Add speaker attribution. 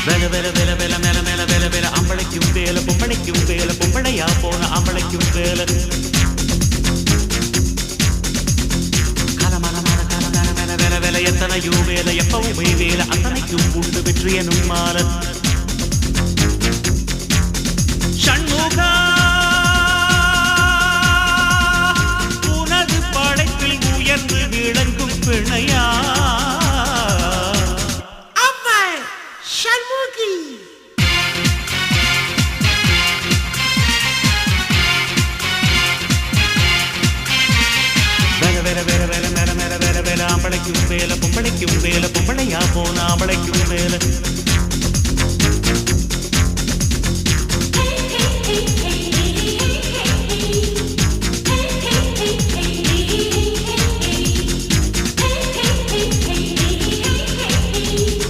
Speaker 1: வேல வேல வேல வேல மேல மேல வேல வேல அம்பளைக்கும் வேல பொம்பளைக்கும் வேல பொம்பளையா போன அம்பளைக்கும் வேல காலமான காலமான மேல வேல வேல எத்தனையோ வேல எப்பவுமே வேல அத்தனைக்கும் உண்டு வெற்றி எனும் மால ஷண்முகா உனது படைப்பில் உயர்ந்து விளங்கும் பிணையா அம்பளைக்கும் வேல பொம்பளைக்கும் வேல பொம்பளையா போன அம்பளைக்கும்